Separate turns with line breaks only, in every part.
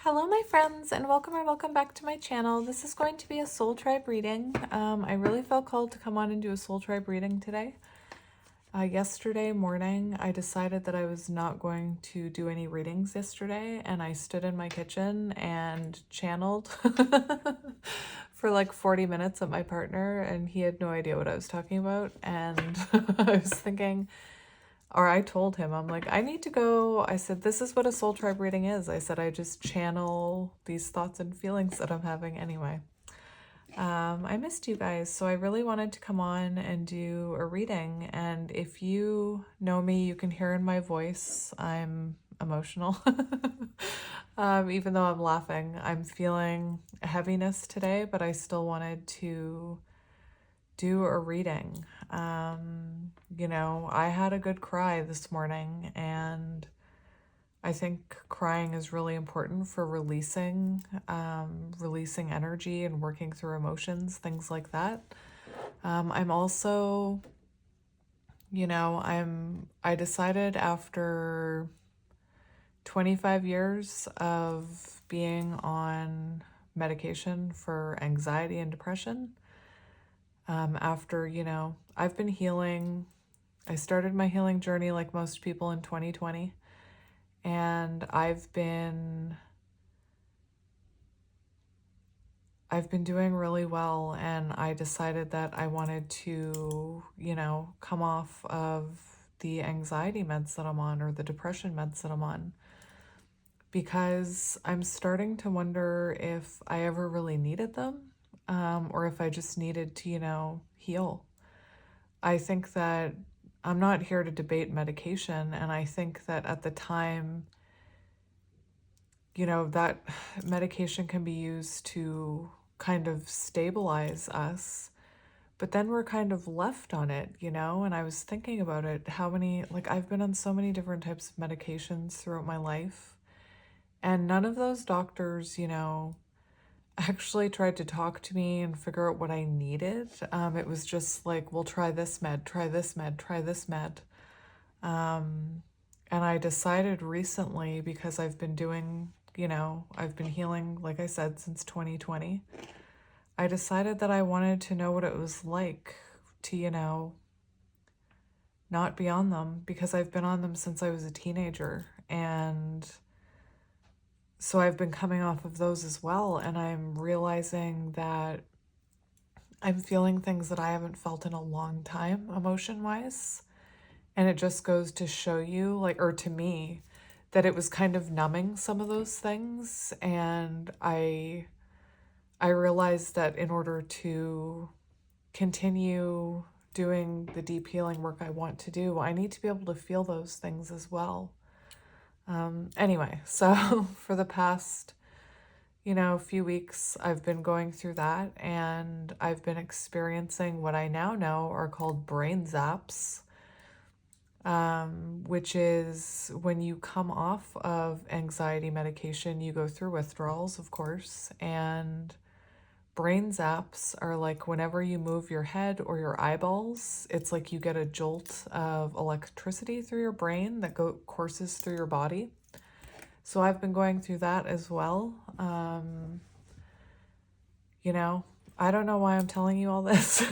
Hello my friends, and welcome or welcome back to my channel. This is going to be a soul tribe reading. I really felt called to come on and do a soul tribe reading today. Yesterday morning I decided that I was not going to do any readings yesterday, and I stood in my kitchen and channeled for like 40 minutes at my partner, and he had no idea what I was talking about. And I was thinking, or I told him, I'm like, I need to go. I said, this is what a soul tribe reading is. I said, I just channel these thoughts and feelings that I'm having anyway. I missed you guys, so I really wanted to come on and do a reading. And if you know me, you can hear in my voice, I'm emotional. Even though I'm laughing, I'm feeling a heaviness today, but I still wanted to do a reading. I had a good cry this morning, and I think crying is really important for releasing energy and working through emotions, things like that. I'm also, I decided after 25 years of being on medication for anxiety and depression, after, I've been healing. I started my healing journey like most people in 2020, and I've been doing really well, and I decided that I wanted to, come off of the anxiety meds that I'm on, or the depression meds that I'm on, because I'm starting to wonder if I ever really needed them, or if I just needed to, heal. I think that I'm not here to debate medication, and I think that at the time, that medication can be used to kind of stabilize us, but then we're kind of left on it, and I was thinking about it, how many, like, I've been on so many different types of medications throughout my life, and none of those doctors, actually tried to talk to me and figure out what I needed. It was just like, well, try this med, try this med, try this med. And I decided recently, because I've been doing, I've been healing, like I said, since 2020. I decided that I wanted to know what it was like to, not be on them, because I've been on them since I was a teenager. And so I've been coming off of those as well, and I'm realizing that I'm feeling things that I haven't felt in a long time, emotion-wise. And it just goes to show you, like, or to me, that it was kind of numbing some of those things. And I realized that in order to continue doing the deep healing work I want to do, I need to be able to feel those things as well. Anyway, so for the past, few weeks, I've been going through that, and I've been experiencing what I now know are called brain zaps, which is when you come off of anxiety medication, you go through withdrawals, of course, and brain zaps are like whenever you move your head or your eyeballs, it's like you get a jolt of electricity through your brain that courses through your body. So I've been going through that as well. I don't know why I'm telling you all this.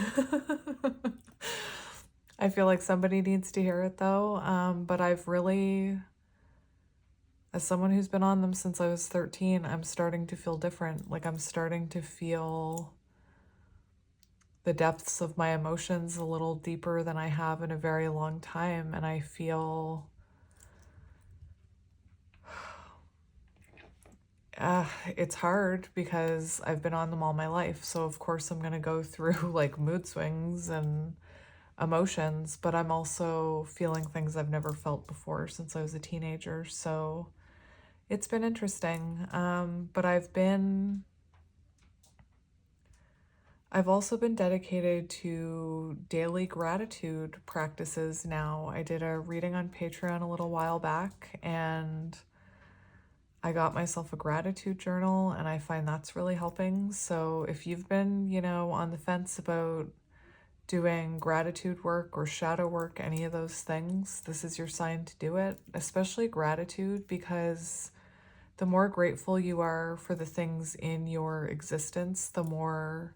I feel like somebody needs to hear it though. But I've really, as someone who's been on them since I was 13, I'm starting to feel different. Like, I'm starting to feel the depths of my emotions a little deeper than I have in a very long time. And I feel it's hard because I've been on them all my life. So of course I'm going to go through like mood swings and emotions, but I'm also feeling things I've never felt before since I was a teenager. So it's been interesting. But I've also been dedicated to daily gratitude practices now. I did a reading on Patreon a little while back, and I got myself a gratitude journal, and I find that's really helping. So if you've been, on the fence about doing gratitude work or shadow work, any of those things, this is your sign to do it, especially gratitude, because the more grateful you are for the things in your existence, the more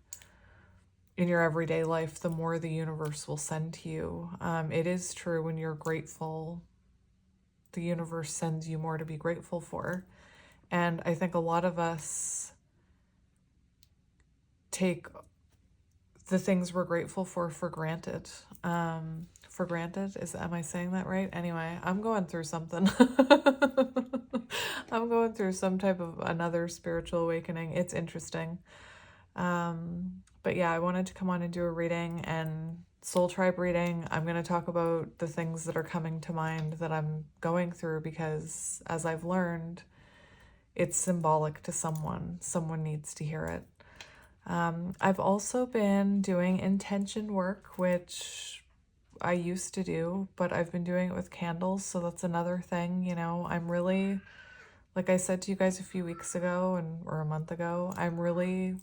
in your everyday life, the more the universe will send to you. It is true, when you're grateful, the universe sends you more to be grateful for. And I think a lot of us take the things we're grateful for granted. For granted, am I saying that right? Anyway, I'm going through something. I'm going through some type of another spiritual awakening. It's interesting. But yeah, I wanted to come on and do a reading, and soul tribe reading. I'm going to talk about the things that are coming to mind that I'm going through, because as I've learned, it's symbolic to someone. Someone needs to hear it. I've also been doing intention work, which I used to do, but I've been doing it with candles. So that's another thing, you know. I'm really, like I said to you guys a few weeks ago or a month ago, I'm really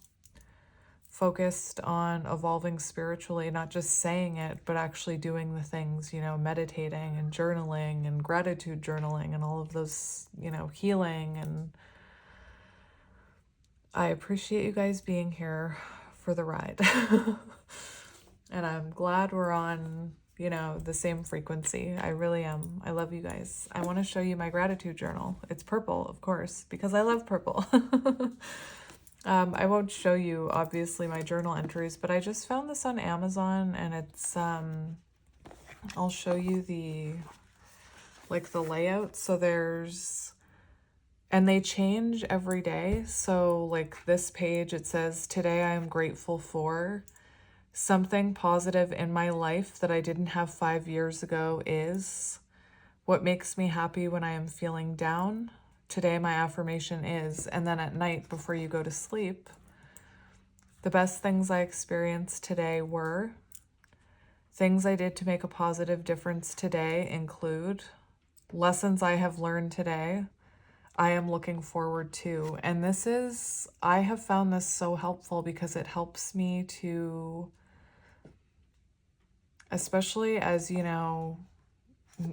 focused on evolving spiritually, not just saying it, but actually doing the things, you know, meditating and journaling and gratitude journaling and all of those, you know, healing. And I appreciate you guys being here for the ride. And I'm glad we're on, you know, the same frequency. I really am. I love you guys. I want to show you my gratitude journal. It's purple, of course, because I love purple. I won't show you, obviously, my journal entries, but I just found this on Amazon, and it's, I'll show you the layout. So there's, and they change every day. So like this page, it says, today I am grateful for something positive in my life that I didn't have 5 years ago is what makes me happy when I am feeling down. Today my affirmation is, and then at night before you go to sleep, the best things I experienced today were, things I did to make a positive difference today include, lessons I have learned today, I am looking forward to. And this is, I have found this so helpful because it helps me to, especially as, you know,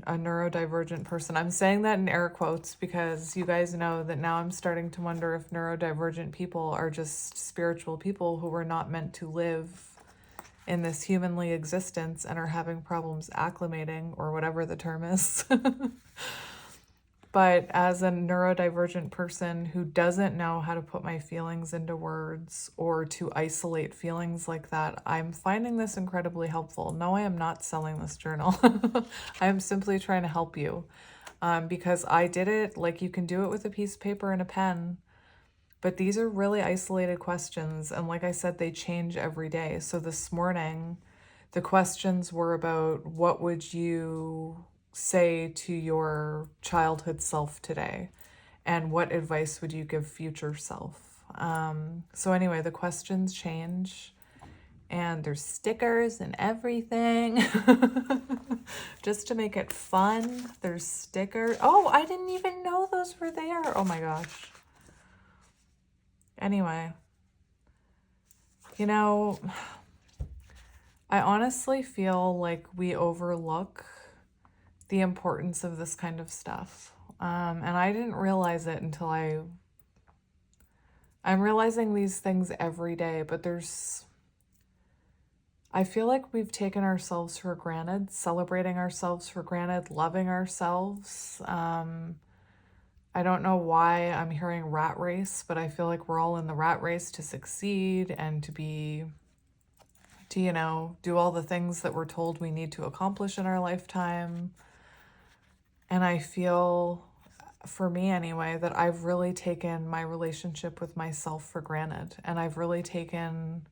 a neurodivergent person. I'm saying that in air quotes because you guys know that now I'm starting to wonder if neurodivergent people are just spiritual people who were not meant to live in this humanly existence and are having problems acclimating, or whatever the term is. But as a neurodivergent person who doesn't know how to put my feelings into words or to isolate feelings like that, I'm finding this incredibly helpful. No, I am not selling this journal. I am simply trying to help you, because I did it like you can do it with a piece of paper and a pen. But these are really isolated questions. And like I said, they change every day. So this morning, the questions were about, what would you say to your childhood self today? And what advice would you give future self? So anyway, the questions change. And there's stickers and everything. Just to make it fun. There's stickers. Oh, I didn't even know those were there. Oh my gosh. Anyway, you know, I honestly feel like we overlook the importance of this kind of stuff. And I didn't realize it until I'm realizing these things every day, but I feel like we've taken ourselves for granted, celebrating ourselves for granted, loving ourselves. I don't know why I'm hearing rat race, but I feel like we're all in the rat race to succeed and to, you know, do all the things that we're told we need to accomplish in our lifetime. And I feel, for me anyway, that I've really taken my relationship with myself for granted. And I've really taken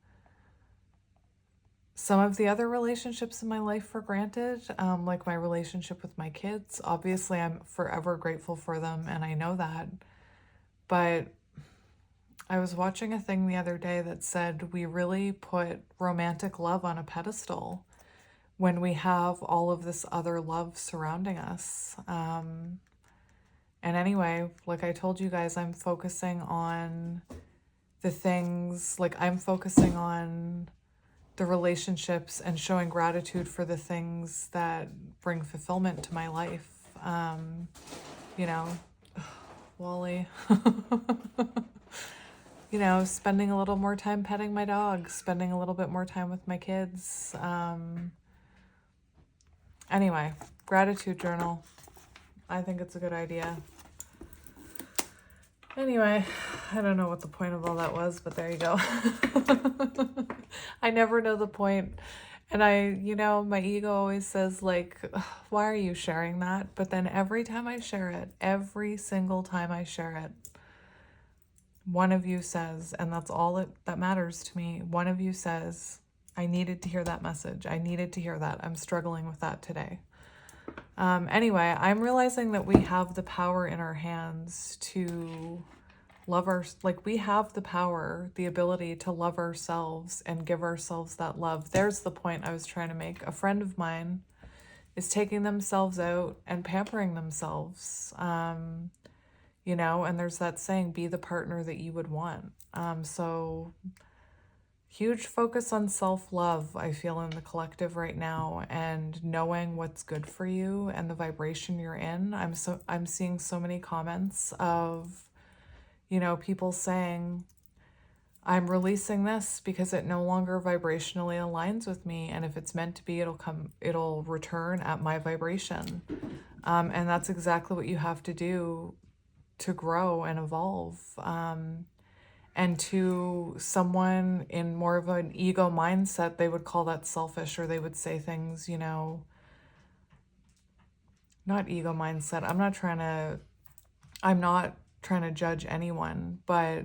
some of the other relationships in my life for granted, like my relationship with my kids. Obviously, I'm forever grateful for them, and I know that. But I was watching a thing the other day that said we really put romantic love on a pedestal when we have all of this other love surrounding us. And anyway, like I told you guys, I'm focusing on the things, like I'm focusing on the relationships and showing gratitude for the things that bring fulfillment to my life. You know, Wally. You know, spending a little more time petting my dog, spending a little bit more time with my kids. Anyway, gratitude journal. I think it's a good idea. Anyway, I don't know what the point of all that was, but there you go. I never know the point. And you know, my ego always says, like, why are you sharing that? But then every time I share it, every single time I share it, one of you says, and that's all that matters to me, one of you says, I needed to hear that message. I needed to hear that. I'm struggling with that today. Anyway, I'm realizing that we have the power in our hands to love we have the power, the ability to love ourselves and give ourselves that love. There's the point I was trying to make. A friend of mine is taking themselves out and pampering themselves. You know, and there's that saying, be the partner that you would want. So huge focus on self-love, I feel, in the collective right now, and knowing what's good for you and the vibration you're in. I'm seeing so many comments of, you know, people saying, I'm releasing this because it no longer vibrationally aligns with me, and if it's meant to be, it'll return at my vibration. And that's exactly what you have to do to grow and evolve. And to someone in more of an ego mindset, they would call that selfish, or they would say things, you know, not ego mindset. I'm not trying to judge anyone, but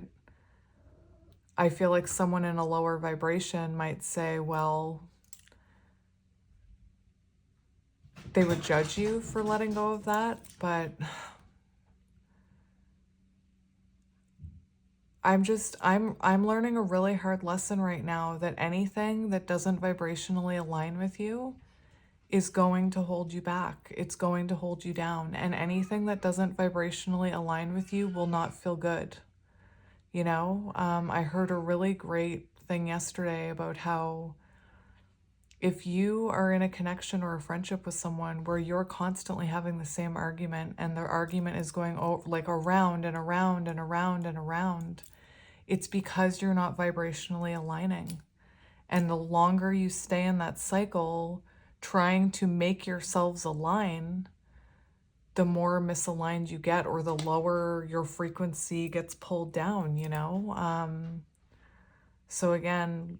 I feel like someone in a lower vibration might say, well, they would judge you for letting go of that, but I'm learning a really hard lesson right now, that anything that doesn't vibrationally align with you is going to hold you back. It's going to hold you down. And anything that doesn't vibrationally align with you will not feel good. You know, I heard a really great thing yesterday about how if you are in a connection or a friendship with someone where you're constantly having the same argument, and the argument is going like around and around and around and around, it's because you're not vibrationally aligning. And the longer you stay in that cycle, trying to make yourselves align, the more misaligned you get, or the lower your frequency gets pulled down, you know? So again,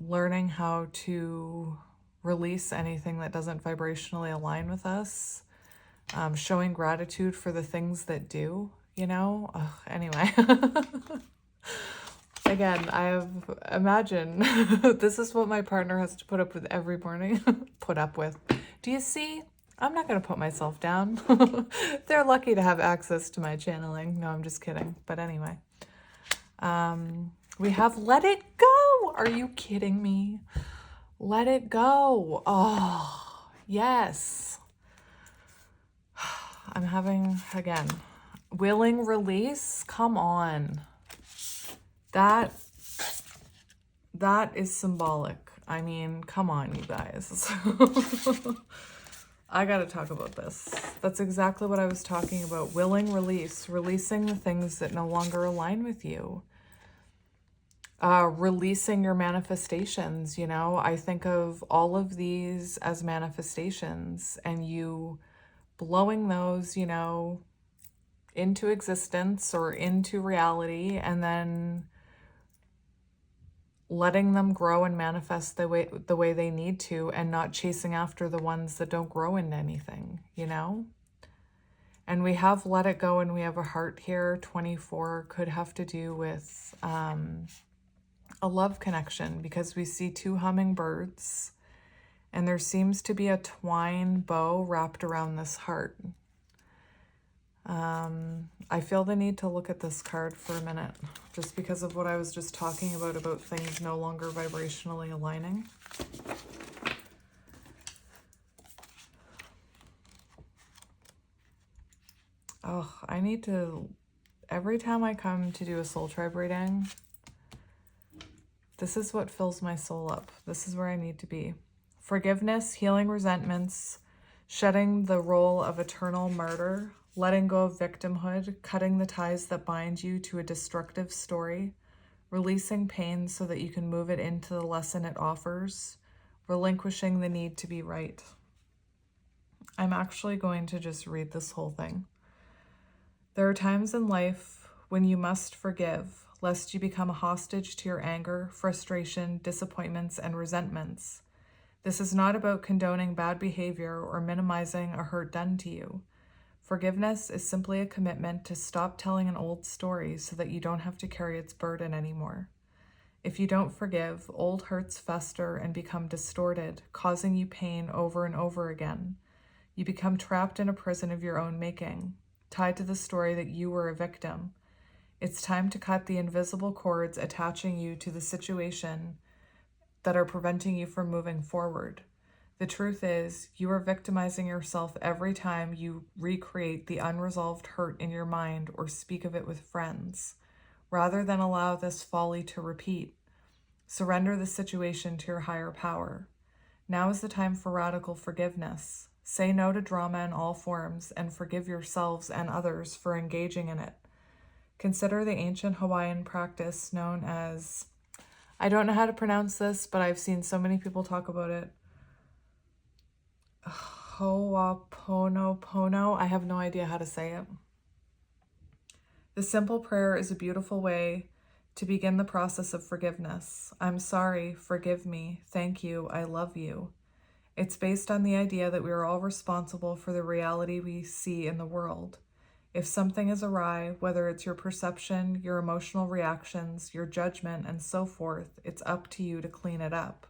learning how to release anything that doesn't vibrationally align with us, showing gratitude for the things that do, you know? Anyway. Again, imagine this is what my partner has to put up with every morning. Put up with. Do you see? I'm not going to put myself down. They're lucky to have access to my channeling. No, I'm just kidding. But anyway, we have let it go. Are you kidding me? Let it go. Oh, yes. I'm having, again, willing release. Come on. That is symbolic. I mean, come on, you guys. I got to talk about this. That's exactly what I was talking about. Willing release, releasing the things that no longer align with you. Releasing your manifestations, you know. I think of all of these as manifestations, and you blowing those, you know, into existence or into reality, and then letting them grow and manifest the way they need to, and not chasing after the ones that don't grow into anything, you know? And we have let it go, and we have a heart here. 24 could have to do with a love connection, because we see two hummingbirds, and there seems to be a twine bow wrapped around this heart. I feel the need to look at this card for a minute, just because of what I was just talking about things no longer vibrationally aligning. Oh, I need to, every time I come to do a soul tribe reading, this is what fills my soul up. This is where I need to be. Forgiveness, healing resentments, shedding the role of eternal martyr, letting go of victimhood, cutting the ties that bind you to a destructive story, releasing pain so that you can move it into the lesson it offers, relinquishing the need to be right. I'm actually going to just read this whole thing. There are times in life when you must forgive, lest you become a hostage to your anger, frustration, disappointments, and resentments. This is not about condoning bad behavior or minimizing a hurt done to you. Forgiveness is simply a commitment to stop telling an old story so that you don't have to carry its burden anymore. If you don't forgive, old hurts fester and become distorted, causing you pain over and over again. You become trapped in a prison of your own making, tied to the story that you were a victim. It's time to cut the invisible cords attaching you to the situation that are preventing you from moving forward. The truth is, you are victimizing yourself every time you recreate the unresolved hurt in your mind or speak of it with friends. Rather than allow this folly to repeat, surrender the situation to your higher power. Now is the time for radical forgiveness. Say no to drama in all forms and forgive yourselves and others for engaging in it. Consider the ancient Hawaiian practice known as, I don't know how to pronounce this, but I've seen so many people talk about it. Ho'oponopono. I have no idea how to say it. The simple prayer is a beautiful way to begin the process of forgiveness. I'm sorry, forgive me, thank you, I love you. It's based on the idea that we are all responsible for the reality we see in the world. If something is awry, whether it's your perception, your emotional reactions, your judgment, and so forth, it's up to you to clean it up.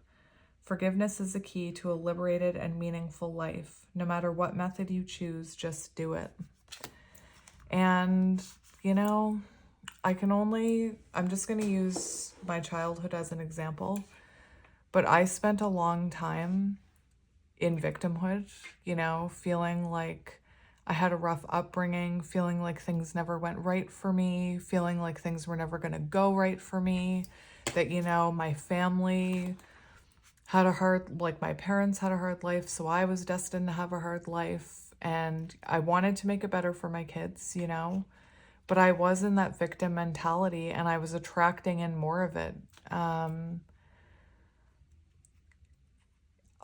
Forgiveness is the key to a liberated and meaningful life. No matter what method you choose, just do it. And, I'm just going to use my childhood as an example, but I spent a long time in victimhood, feeling like I had a rough upbringing, feeling like things never went right for me, feeling like things were never going to go right for me, that, my family had my parents had a hard life, so I was destined to have a hard life, and I wanted to make it better for my kids, but I was in that victim mentality, and I was attracting in more of it.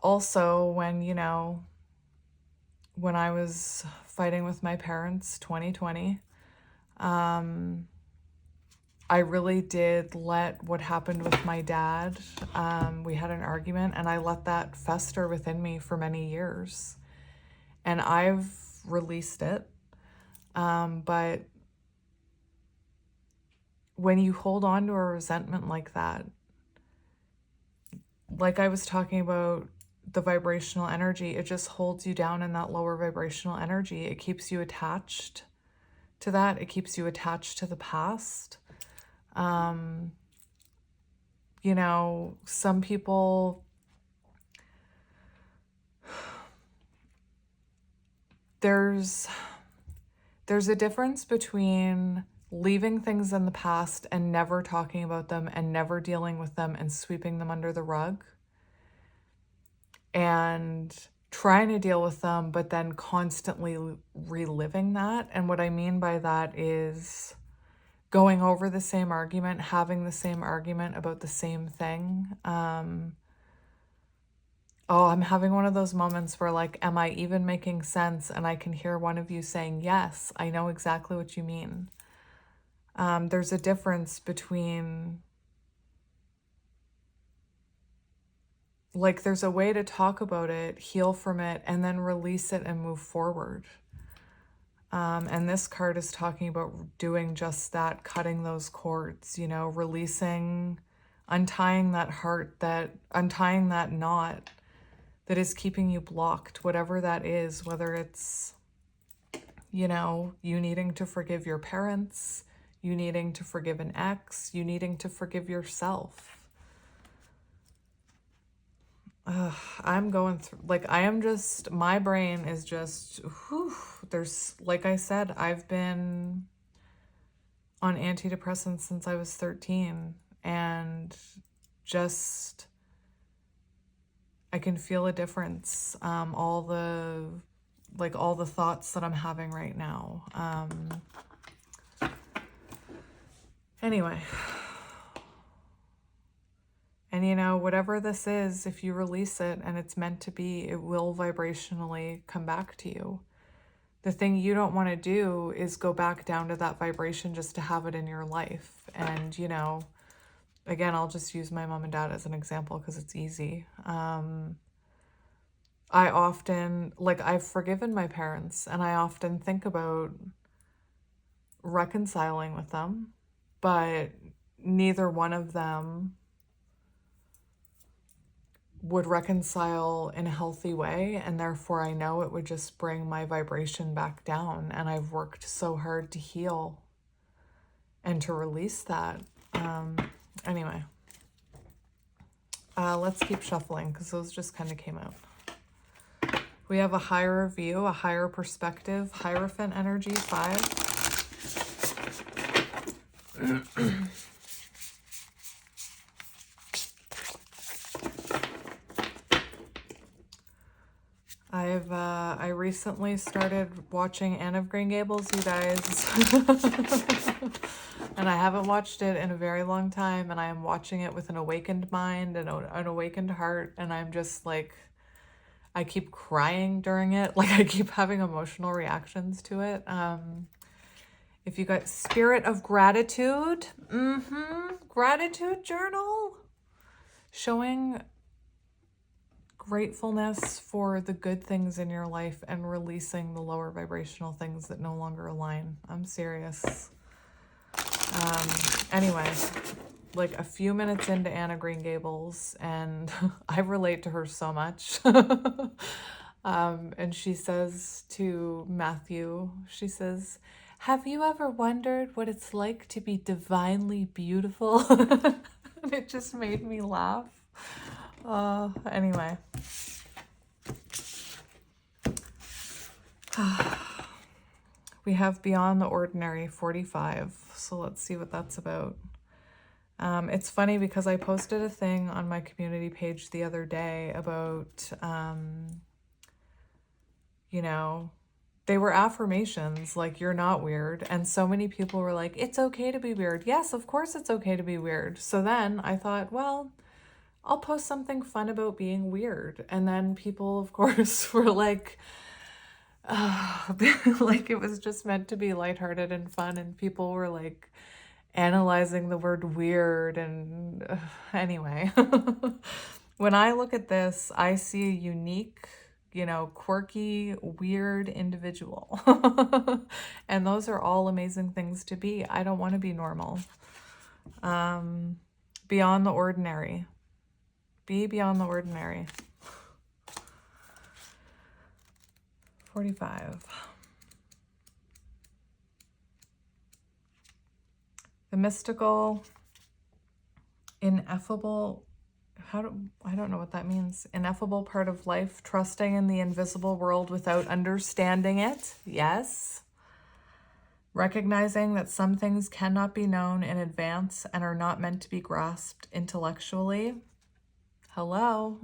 Also, when I was fighting with my parents, 2020, I really did let what happened with my dad, we had an argument, and I let that fester within me for many years. And I've released it. But when you hold on to a resentment like that, like I was talking about the vibrational energy, it just holds you down in that lower vibrational energy. It keeps you attached to that. It keeps you attached to the past. Some people, there's a difference between leaving things in the past and never talking about them and never dealing with them and sweeping them under the rug, and trying to deal with them, but then constantly reliving that. And what I mean by that is going over the same argument, having the same argument about the same thing. I'm having one of those moments where, like, am I even making sense? And I can hear one of you saying, yes, I know exactly what you mean. There's a difference between, there's a way to talk about it, heal from it, and then release it and move forward. And this card is talking about doing just that, cutting those cords, releasing, untying that knot that is keeping you blocked, whatever that is, whether it's, you needing to forgive your parents, you needing to forgive an ex, you needing to forgive yourself. I'm going through, my brain is just, there's, like I said, I've been on antidepressants since I was 13, and I can feel a difference. All the like all the thoughts that I'm having right now. Anyway. And you know, whatever this is, if you release it and it's meant to be, it will vibrationally come back to you. The thing you don't want to do is go back down to that vibration just to have it in your life. And, you know, again, I'll just use my mom and dad as an example because it's easy. I often, like, I've forgiven my parents, and I often think about reconciling with them, but neither one of them would reconcile in a healthy way, and therefore I know it would just bring my vibration back down, and I've worked so hard to heal and to release that. Anyway, let's keep shuffling because those just kind of came out. We have a higher view, a higher perspective, Hierophant energy, 5. I recently started watching Anne of Green Gables, you guys. And I haven't watched it in a very long time, and I am watching it with an awakened mind and an awakened heart, and I'm just like, I keep crying during it. Like, I keep having emotional reactions to it. If you got spirit of gratitude, gratitude journal, showing gratefulness for the good things in your life and releasing the lower vibrational things that no longer align. I'm serious. Anyway, like a few minutes into Anna Green Gables, and I relate to her so much. And she says to Matthew, she says, "Have you ever wondered what it's like to be divinely beautiful?" And it just made me laugh. Anyway. We have Beyond the Ordinary, 45. So let's see what that's about. It's funny because I posted a thing on my community page the other day about, you know, they were affirmations, like, you're not weird. And so many people were like, it's okay to be weird. Yes, of course it's okay to be weird. So then I thought, well, I'll post something fun about being weird. And then people, of course, were like, like it was just meant to be lighthearted and fun. And people were like analyzing the word weird. And anyway, when I look at this, I see a unique, you know, quirky, weird individual. And those are all amazing things to be. I don't want to be normal. Beyond the ordinary. Be beyond the ordinary. 45. The mystical, ineffable, I don't know what that means. Ineffable part of life, trusting in the invisible world without understanding it. Yes. Recognizing that some things cannot be known in advance and are not meant to be grasped intellectually. Hello.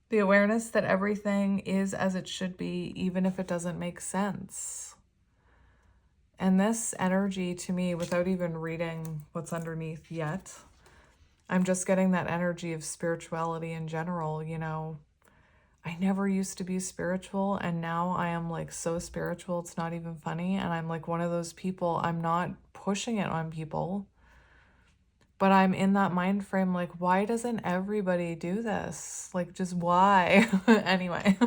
The awareness that everything is as it should be, even if it doesn't make sense. And this energy to me, without even reading what's underneath yet, I'm just getting that energy of spirituality in general. You know, I never used to be spiritual, and now I am like so spiritual, it's not even funny. And I'm like one of those people, I'm not pushing it on people, but I'm in that mind frame, like, why doesn't everybody do this? Like, just why? Anyway,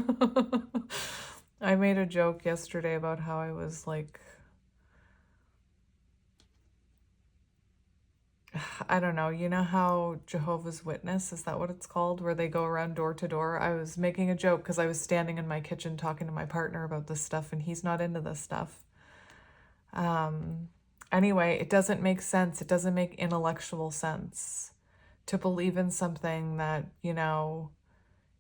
I made a joke yesterday about how I was like, I don't know, you know how Jehovah's Witness, is that what it's called? Where they go around door to door? I was making a joke because I was standing in my kitchen talking to my partner about this stuff, and he's not into this stuff. Anyway, it doesn't make sense. It doesn't make intellectual sense to believe in something that, you know,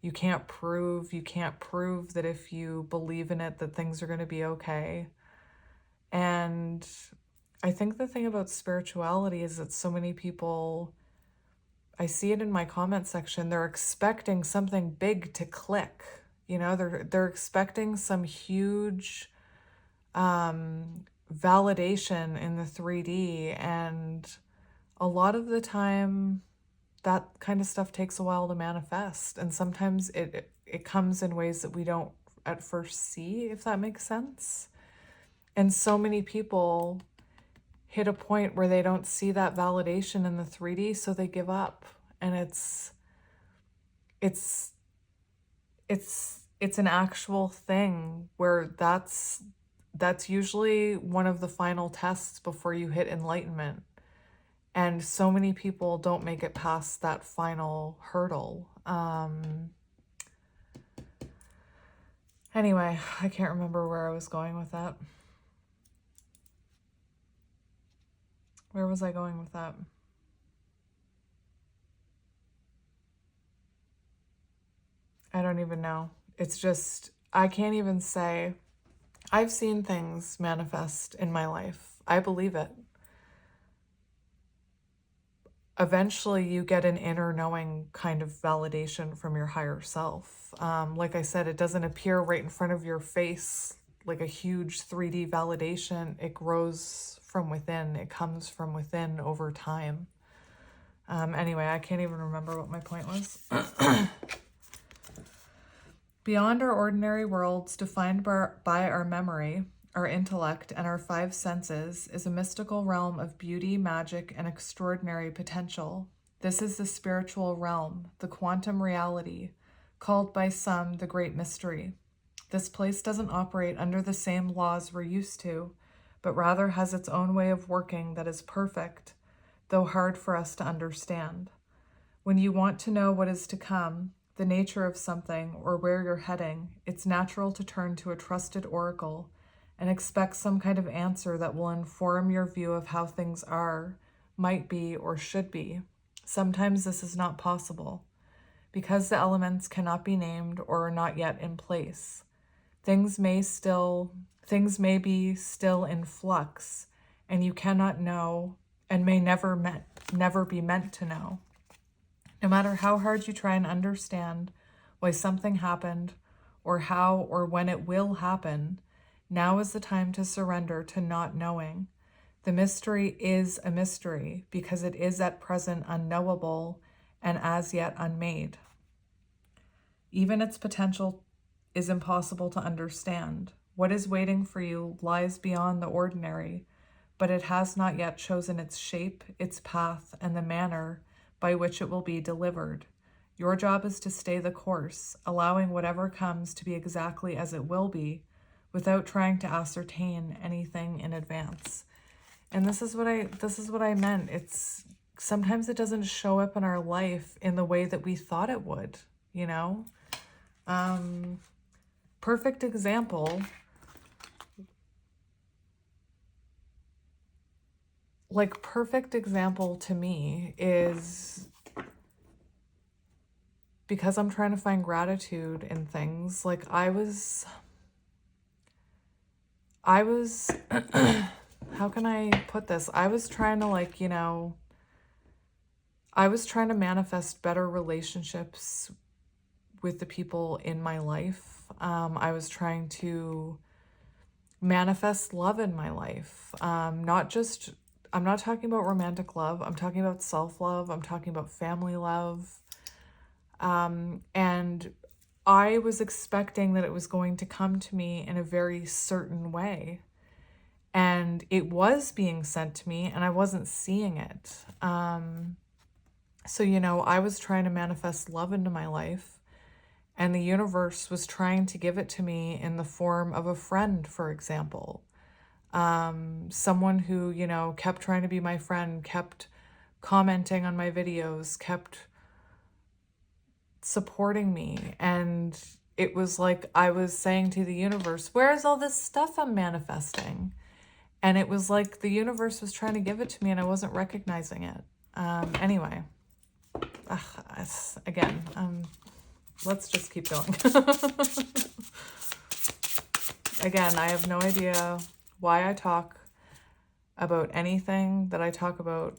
you can't prove. You can't prove that if you believe in it that things are going to be okay. And I think the thing about spirituality is that so many people, I see it in my comment section, they're expecting something big to click. You know, they're expecting some huge validation in the 3D, and a lot of the time that kind of stuff takes a while to manifest, and sometimes it comes in ways that we don't at first see, if that makes sense. And so many people hit a point where they don't see that validation in the 3D, so they give up. And it's an actual thing where that's usually one of the final tests before you hit enlightenment. And so many people don't make it past that final hurdle. Anyway, I can't remember where I was going with that. Where was I going with that? I don't even know. It's just, I can't even say. I've seen things manifest in my life. I believe it. Eventually you get an inner knowing kind of validation from your higher self. Like I said, it doesn't appear right in front of your face like a huge 3D validation. It grows from within. It comes from within over time. Anyway, I can't even remember what my point was. Beyond our ordinary worlds, defined by our memory, our intellect, and our 5 senses, is a mystical realm of beauty, magic, and extraordinary potential. This is the spiritual realm, the quantum reality, called by some the Great Mystery. This place doesn't operate under the same laws we're used to, but rather has its own way of working that is perfect, though hard for us to understand. When you want to know what is to come, the nature of something, or where you're heading, it's natural to turn to a trusted oracle and expect some kind of answer that will inform your view of how things are, might be, or should be. Sometimes this is not possible, because the elements cannot be named or are not yet in place. Things may be still in flux, and you cannot know, and may never be meant to know. No matter how hard you try and understand why something happened, or how or when it will happen, now is the time to surrender to not knowing. The mystery is a mystery because it is at present unknowable and as yet unmade. Even its potential is impossible to understand. What is waiting for you lies beyond the ordinary, but it has not yet chosen its shape, its path, and the manner by which it will be delivered. Your job is to stay the course, allowing whatever comes to be exactly as it will be, without trying to ascertain anything in advance. And this is what I meant. It's sometimes it doesn't show up in our life in the way that we thought it would, you know? Perfect example. Like, perfect example to me is, because I'm trying to find gratitude in things, like I was how can I put this? I was trying to, like, you know, I was trying to manifest better relationships with the people in my life. I was trying to manifest love in my life. I'm not talking about romantic love. I'm talking about self-love. I'm talking about family love. And I was expecting that it was going to come to me in a very certain way. And it was being sent to me and I wasn't seeing it. So, you know, I was trying to manifest love into my life, and the universe was trying to give it to me in the form of a friend, for example. Someone who, you know, kept trying to be my friend, kept commenting on my videos, kept supporting me. And it was like I was saying to the universe, where's all this stuff I'm manifesting? And it was like the universe was trying to give it to me and I wasn't recognizing it. Anyway, again, let's just keep going. Again, I have no idea why I talk about anything that I talk about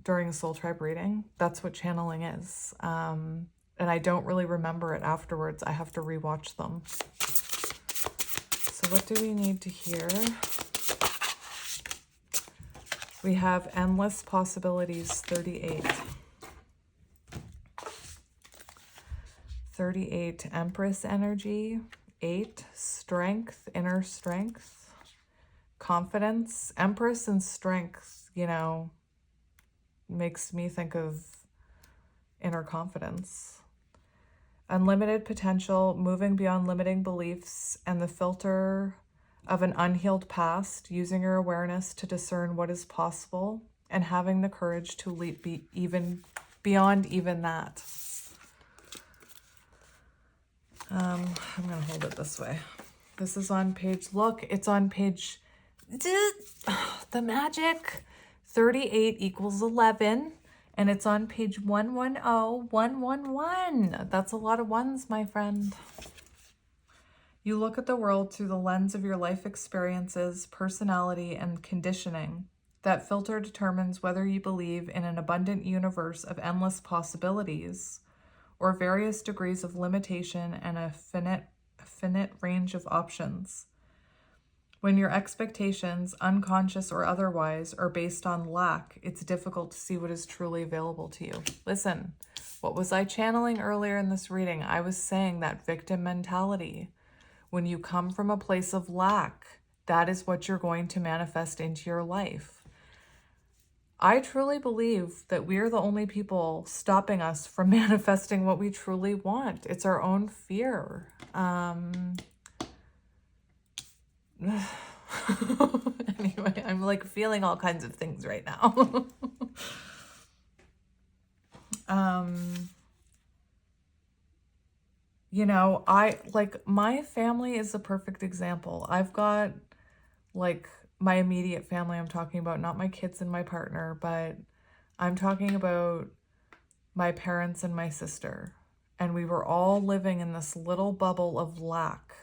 during a soul tribe reading. That's what channeling is. and I don't really remember it afterwards. I have to rewatch them. So what do we need to hear? We have endless possibilities, 38. 38, Empress energy. 8, strength, inner strength. Confidence. Empress and strength, you know, makes me think of inner confidence. Unlimited potential, moving beyond limiting beliefs and the filter of an unhealed past, using your awareness to discern what is possible and having the courage to leap beyond even that. I'm going to hold it this way. This is on page, look, it's on page, the magic, 38 equals 11. And it's on page 110111. That's a lot of ones, my friend. You look at the world through the lens of your life experiences, personality, and conditioning. That filter determines whether you believe in an abundant universe of endless possibilities or various degrees of limitation and a finite range of options. When your expectations, unconscious or otherwise, are based on lack, it's difficult to see what is truly available to you. Listen, what was I channeling earlier in this reading? I was saying that victim mentality. When you come from a place of lack, that is what you're going to manifest into your life. I truly believe that we are the only people stopping us from manifesting what we truly want. It's our own fear. Anyway, I'm like feeling all kinds of things right now. You know, my family is a perfect example. I've got like my immediate family I'm talking about, not my kids and my partner, but I'm talking about my parents and my sister. And we were all living in this little bubble of lack,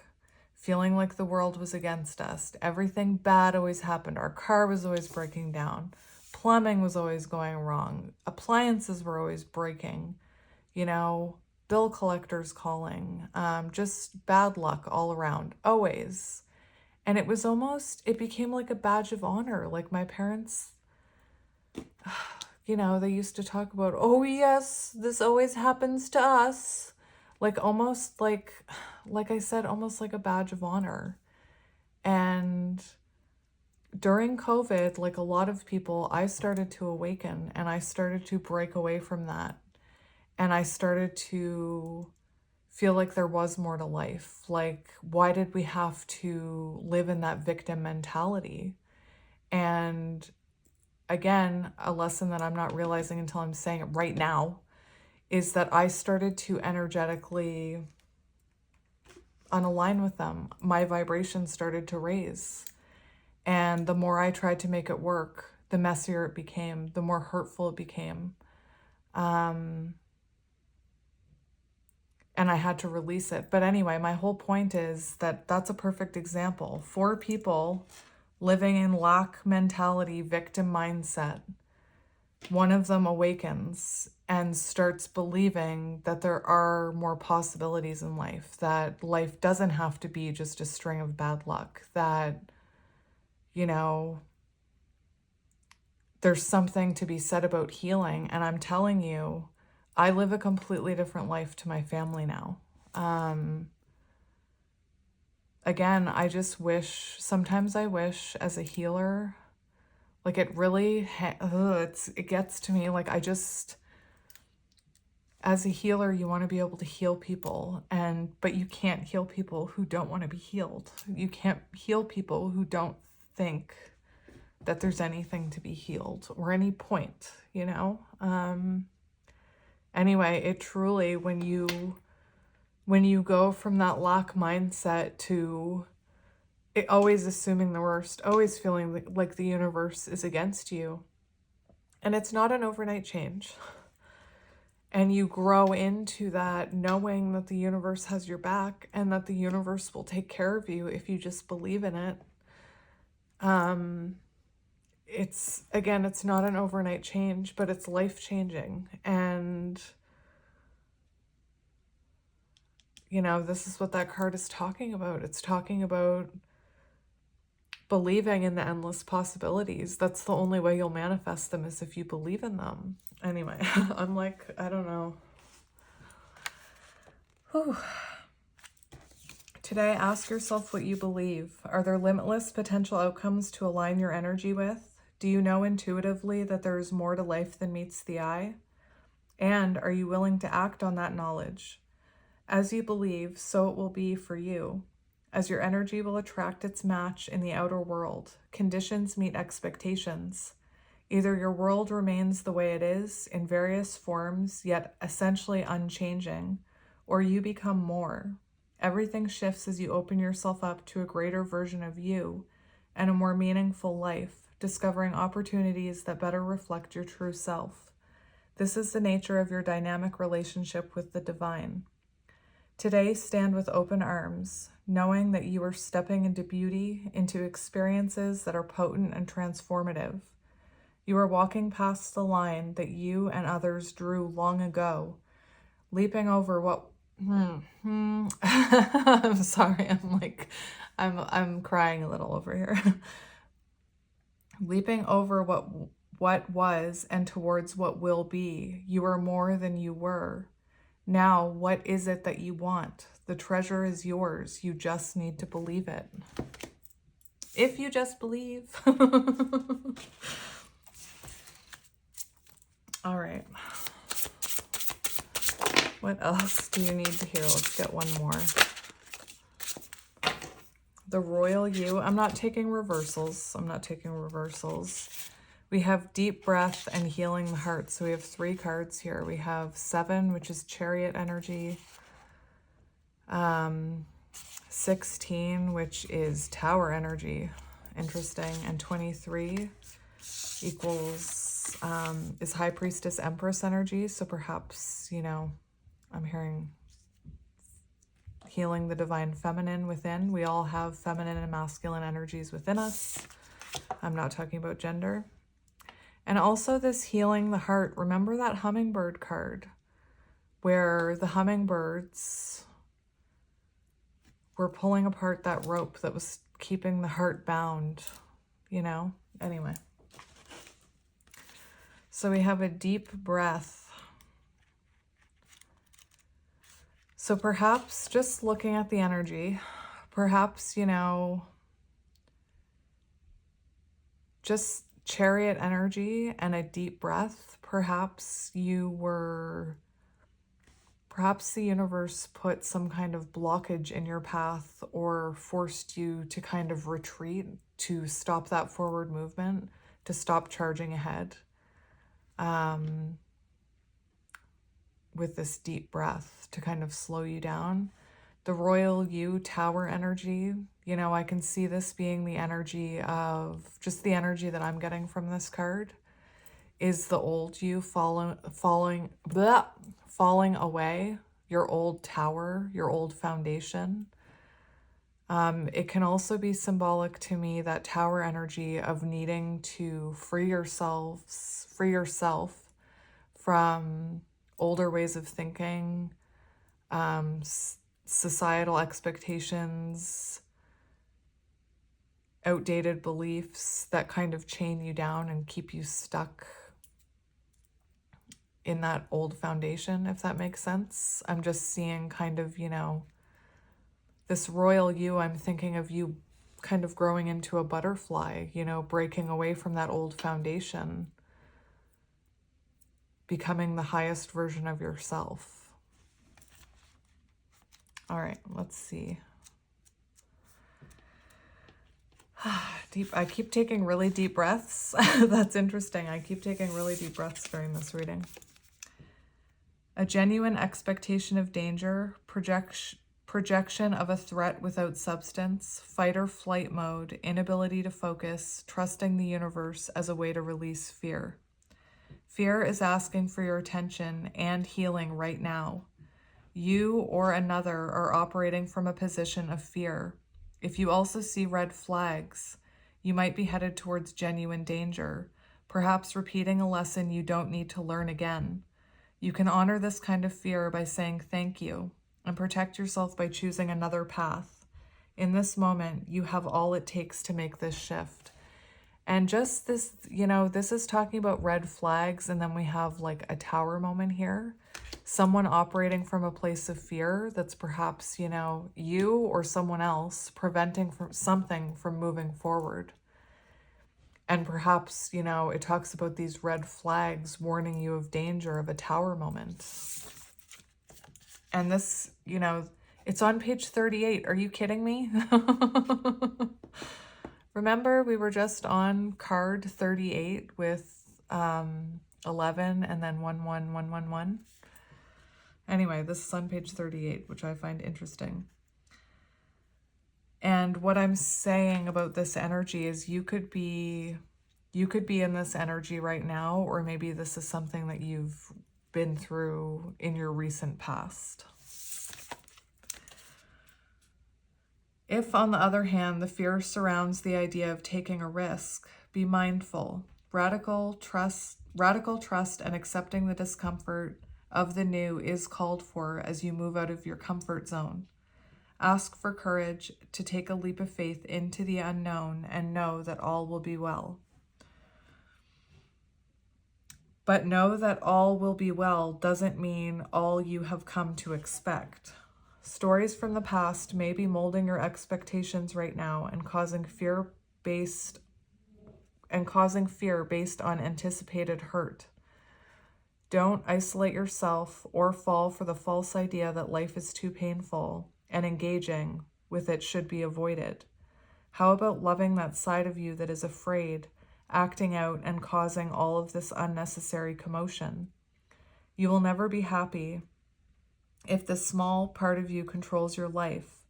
feeling like the world was against us. Everything bad always happened. Our car was always breaking down. Plumbing was always going wrong. Appliances were always breaking. You know, bill collectors calling. Just bad luck all around, always. And it was almost, it became like a badge of honor. Like my parents, you know, they used to talk about, oh yes, this always happens to us. Like almost like I said, almost like a badge of honor. And during COVID, like a lot of people, I started to awaken and I started to break away from that. And I started to feel like there was more to life. Like, why did we have to live in that victim mentality? And again, a lesson that I'm not realizing until I'm saying it right now is that I started to energetically unalign with them. My vibration started to raise. And the more I tried to make it work, the messier it became, the more hurtful it became. And I had to release it. But anyway, my whole point is that that's a perfect example. 4 people living in lack mentality, victim mindset. One of them awakens and starts believing that there are more possibilities in life, that life doesn't have to be just a string of bad luck, that, you know, there's something to be said about healing. And I'm telling you, I live a completely different life to my family now. Again, I just wish, sometimes I wish as a healer, like it really, it gets to me. Like as a healer, you want to be able to heal people, but you can't heal people who don't want to be healed. You can't heal people who don't think that there's anything to be healed or any point, you know? Anyway, it truly, when you go from that lack mindset to it always assuming the worst, always feeling like the universe is against you, and it's not an overnight change, and you grow into that knowing that the universe has your back and that the universe will take care of you if you just believe in it. It's not an overnight change, but it's life changing. And you know, this is what that card is talking about. It's talking about believing in the endless possibilities. That's the only way you'll manifest them, is if you believe in them. Anyway, I'm like, I don't know. Whew. Today, ask yourself what you believe. Are there limitless potential outcomes to align your energy with? Do you know intuitively that there is more to life than meets the eye? And are you willing to act on that knowledge? As you believe, so it will be for you. As your energy will attract its match in the outer world, conditions meet expectations. Either your world remains the way it is, in various forms, yet essentially unchanging, or you become more. Everything shifts as you open yourself up to a greater version of you and a more meaningful life, discovering opportunities that better reflect your true self. This is the nature of your dynamic relationship with the divine. Today, stand with open arms, knowing that you are stepping into beauty, into experiences that are potent and transformative. You are walking past the line that you and others drew long ago, leaping over what I'm sorry, I'm crying a little over here. Leaping over what was and towards what will be. You are more than you were. Now, what is it that you want? The treasure is yours. You just need to believe it. If you just believe. All right. What else do you need to hear? Let's get one more. The Royal You. I'm not taking reversals. We have Deep Breath and Healing the Heart. So we have 3 cards here. We have 7, which is Chariot energy. 16, which is Tower energy. Interesting. And 23 equals, is High Priestess Empress energy. So perhaps, you know, I'm hearing healing the divine feminine within. We all have feminine and masculine energies within us. I'm not talking about gender. And also this healing the heart. Remember that hummingbird card where the hummingbirds were pulling apart that rope that was keeping the heart bound, you know? Anyway. So we have a deep breath. So perhaps just looking at the energy, perhaps, you know, just Chariot energy and a deep breath. Perhaps the universe put some kind of blockage in your path or forced you to kind of retreat, to stop that forward movement, to stop charging ahead. With this deep breath to kind of slow you down. The Royal You, Tower energy, you know, I can see this being the energy of, just the energy that I'm getting from this card is the old you falling away, your old tower, your old foundation. It can also be symbolic to me, that tower energy of needing to free yourself from older ways of thinking, societal expectations, outdated beliefs that kind of chain you down and keep you stuck in that old foundation, if that makes sense. I'm just seeing kind of, you know, this Royal You, I'm thinking of you kind of growing into a butterfly, you know, breaking away from that old foundation, becoming the highest version of yourself. All right, let's see. I keep taking really deep breaths. That's interesting. I keep taking really deep breaths during this reading. A genuine expectation of danger, projection of a threat without substance, fight or flight mode, inability to focus, trusting the universe as a way to release fear. Fear is asking for your attention and healing right now. You or another are operating from a position of fear. If you also see red flags, you might be headed towards genuine danger, perhaps repeating a lesson you don't need to learn again. You can honor this kind of fear by saying thank you. and protect yourself by choosing another path. In this moment, you have all it takes to make this shift. And just this, this is talking about red flags, and then we have like a tower moment here. Someone operating from a place of fear that's perhaps, you or someone else preventing something from moving forward. And perhaps, it talks about these red flags warning you of danger of a tower moment. And this, it's on page 38. Are you kidding me? Remember, we were just on card 38 with 11 and then 11111. Anyway, this is on page 38, which I find interesting. And what I'm saying about this energy is you could be in this energy right now, or maybe this is something that you've been through in your recent past. If, on the other hand, the fear surrounds the idea of taking a risk, be mindful. Radical trust and accepting the discomfort of the new is called for as you move out of your comfort zone. Ask for courage to take a leap of faith into the unknown and know that all will be well. But know that all will be well doesn't mean all you have come to expect. Stories from the past may be molding your expectations right now and causing fear based on anticipated hurt. Don't isolate yourself or fall for the false idea that life is too painful and engaging with it should be avoided. How about loving that side of you that is afraid, acting out and causing all of this unnecessary commotion? You will never be happy if this small part of you controls your life,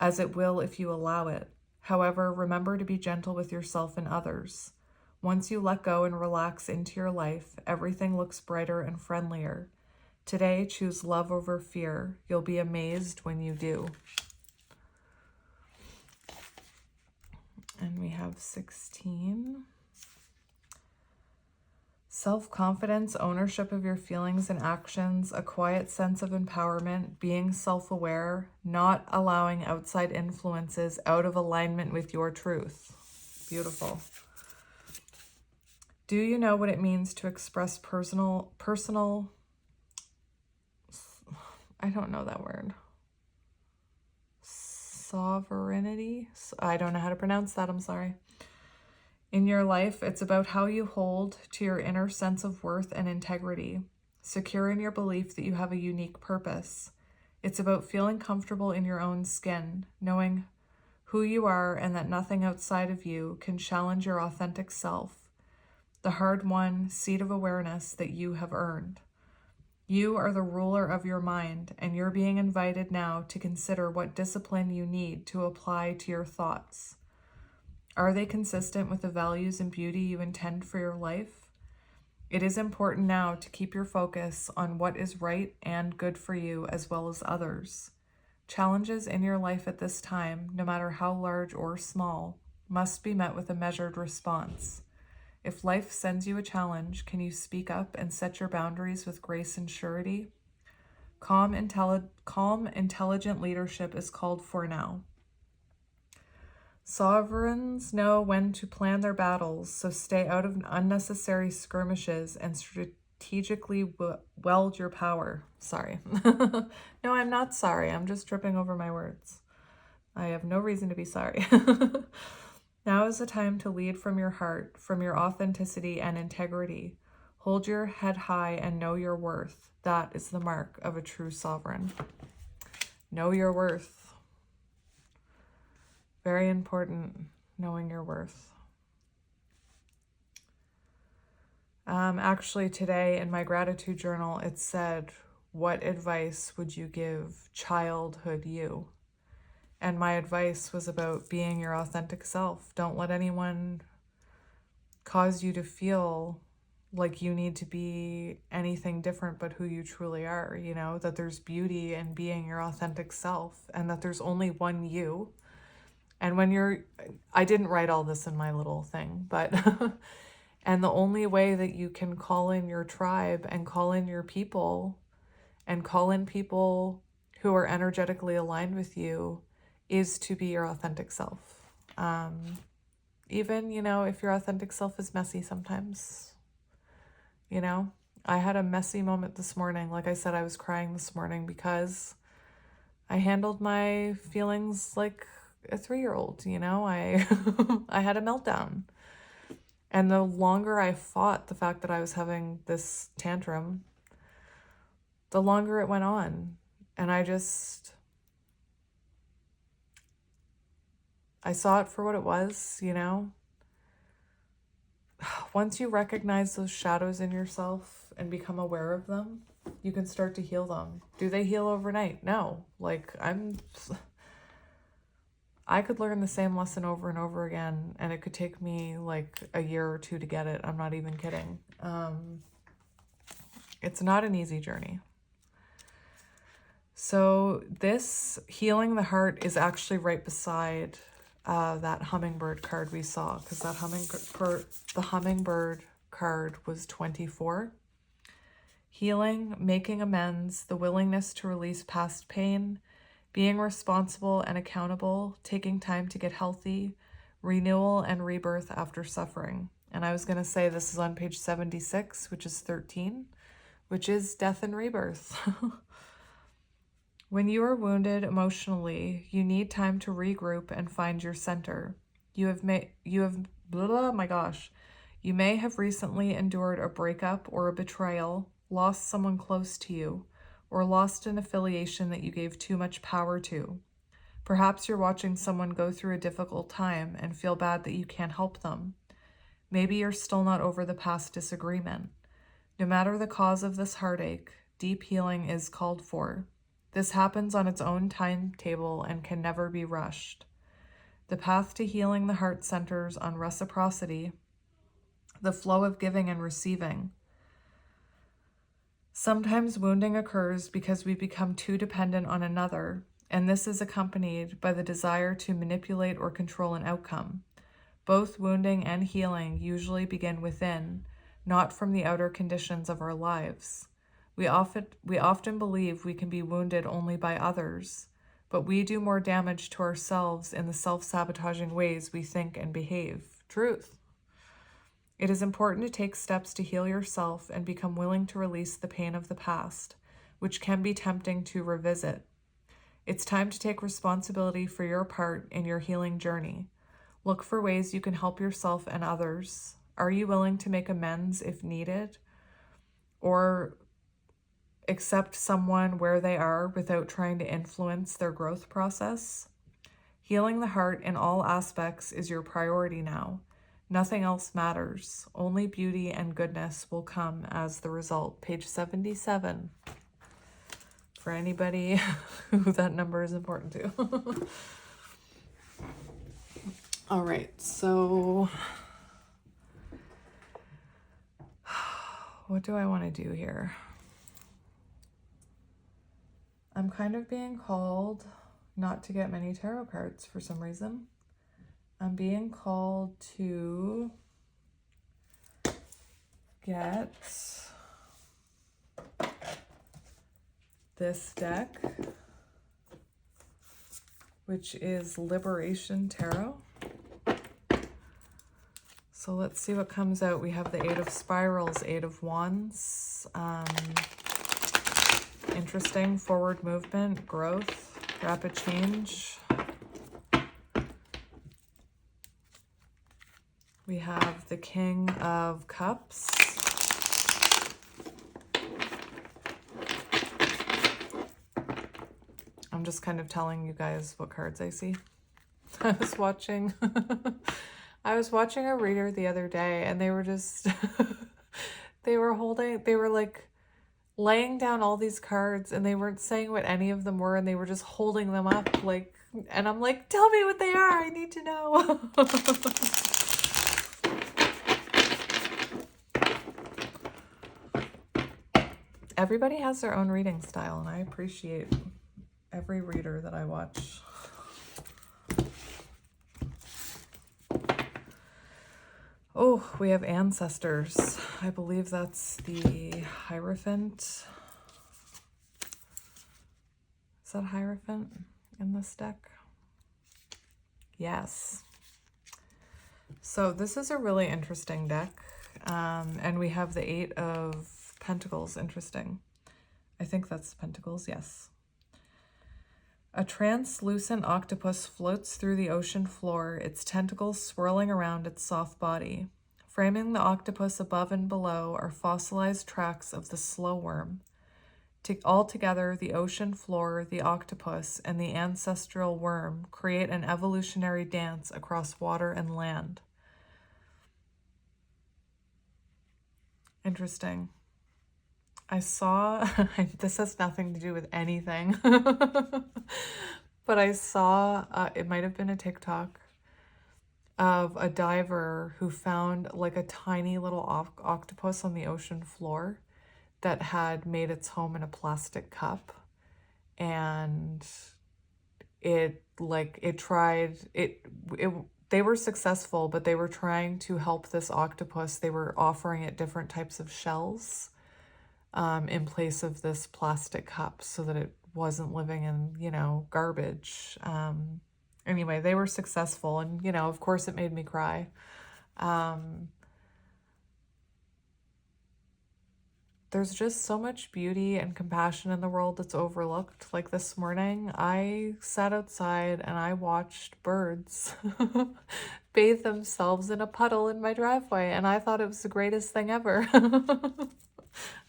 as it will if you allow it. However, remember to be gentle with yourself and others. Once you let go and relax into your life, everything looks brighter and friendlier. Today, choose love over fear. You'll be amazed when you do. And we have 16. Self-confidence, ownership of your feelings and actions, a quiet sense of empowerment, being self-aware, not allowing outside influences out of alignment with your truth. Beautiful. Do you know what it means to express personal, I don't know that word. Sovereignty? I don't know how to pronounce that, I'm sorry. In your life, it's about how you hold to your inner sense of worth and integrity, secure in your belief that you have a unique purpose. It's about feeling comfortable in your own skin, knowing who you are and that nothing outside of you can challenge your authentic self, the hard-won seat of awareness that you have earned. You are the ruler of your mind, and you're being invited now to consider what discipline you need to apply to your thoughts. Are they consistent with the values and beauty you intend for your life? It is important now to keep your focus on what is right and good for you as well as others. Challenges in your life at this time, no matter how large or small, must be met with a measured response. If life sends you a challenge, can you speak up and set your boundaries with grace and surety? Calm, intelligent leadership is called for now. Sovereigns know when to plan their battles, so stay out of unnecessary skirmishes and strategically wield your power. Sorry. No, I'm not sorry. I'm just tripping over my words. I have no reason to be sorry. Now is the time to lead from your heart, from your authenticity and integrity. Hold your head high and know your worth. That is the mark of a true sovereign. Know your worth. Very important, knowing your worth. Actually, today in my gratitude journal, it said, what advice would you give childhood you? And my advice was about being your authentic self. Don't let anyone cause you to feel like you need to be anything different but who you truly are, that there's beauty in being your authentic self and that there's only one you. And I didn't write all this in my little thing, but, and the only way that you can call in your tribe and call in your people and call in people who are energetically aligned with you is to be your authentic self. Even, you know, if your authentic self is messy sometimes, you know, I had a messy moment this morning. Like I said, I was crying this morning because I handled my feelings like a 3-year-old, you know, I had a meltdown. And the longer I fought the fact that I was having this tantrum, the longer it went on. And I saw it for what it was, you know. Once you recognize those shadows in yourself and become aware of them, you can start to heal them. Do they heal overnight? No. Like, I could learn the same lesson over and over again, and it could take me like a year or 2 to get it. I'm not even kidding. It's not an easy journey. So this healing the heart is actually right beside that hummingbird card we saw, because the hummingbird card was 24. Healing, making amends, the willingness to release past pain, being responsible and accountable, taking time to get healthy, renewal and rebirth after suffering. And I was going to say this is on page 76, which is 13, which is death and rebirth. When you are wounded emotionally, you need time to regroup and find your center. You may have recently endured a breakup or a betrayal, lost someone close to you, or lost an affiliation that you gave too much power to. Perhaps you're watching someone go through a difficult time and feel bad that you can't help them. Maybe you're still not over the past disagreement. No matter the cause of this heartache, deep healing is called for. This happens on its own timetable and can never be rushed. The path to healing the heart centers on reciprocity, the flow of giving and receiving. Sometimes wounding occurs because we become too dependent on another, and this is accompanied by the desire to manipulate or control an outcome. Both wounding and healing usually begin within, not from the outer conditions of our lives. We often believe we can be wounded only by others, but we do more damage to ourselves in the self-sabotaging ways we think and behave. Truth. It is important to take steps to heal yourself and become willing to release the pain of the past, which can be tempting to revisit. It's time to take responsibility for your part in your healing journey. Look for ways you can help yourself and others. Are you willing to make amends if needed? Or accept someone where they are without trying to influence their growth process? Healing the heart in all aspects is your priority now. Nothing else matters. Only beauty and goodness will come as the result. Page 77. For anybody who that number is important to. All right, so what do I want to do here? I'm kind of being called not to get many tarot cards for some reason. I'm being called to get this deck, which is Liberation Tarot. So let's see what comes out. We have the Eight of Spirals, Eight of Wands. Interesting, forward movement, growth, rapid change. We have the King of Cups. I'm just kind of telling you guys what cards I see. I was watching a reader the other day, and they were just they were like laying down all these cards, and they weren't saying what any of them were, and they were just holding them up like, and I'm like, tell me what they are, I need to know. Everybody has their own reading style, and I appreciate every reader that I watch. Oh, we have ancestors. I believe that's the Hierophant. Is that Hierophant in this deck? Yes. So this is a really interesting deck. And we have the Eight of Pentacles. Interesting. I think that's Pentacles, yes. A translucent octopus floats through the ocean floor, its tentacles swirling around its soft body. Framing the octopus above and below are fossilized tracks of the slow worm. Altogether, the ocean floor, the octopus, and the ancestral worm create an evolutionary dance across water and land. Interesting. I saw, this has nothing to do with anything, but I saw, it might have been a TikTok, of a diver who found like a tiny little octopus on the ocean floor that had made its home in a plastic cup. And they were successful, but they were trying to help this octopus. They were offering it different types of shells in place of this plastic cup so that it wasn't living in, you know, garbage. Anyway, they were successful, and, you know, of course it made me cry. There's just so much beauty and compassion in the world that's overlooked. Like this morning, I sat outside and I watched birds bathe themselves in a puddle in my driveway, and I thought it was the greatest thing ever.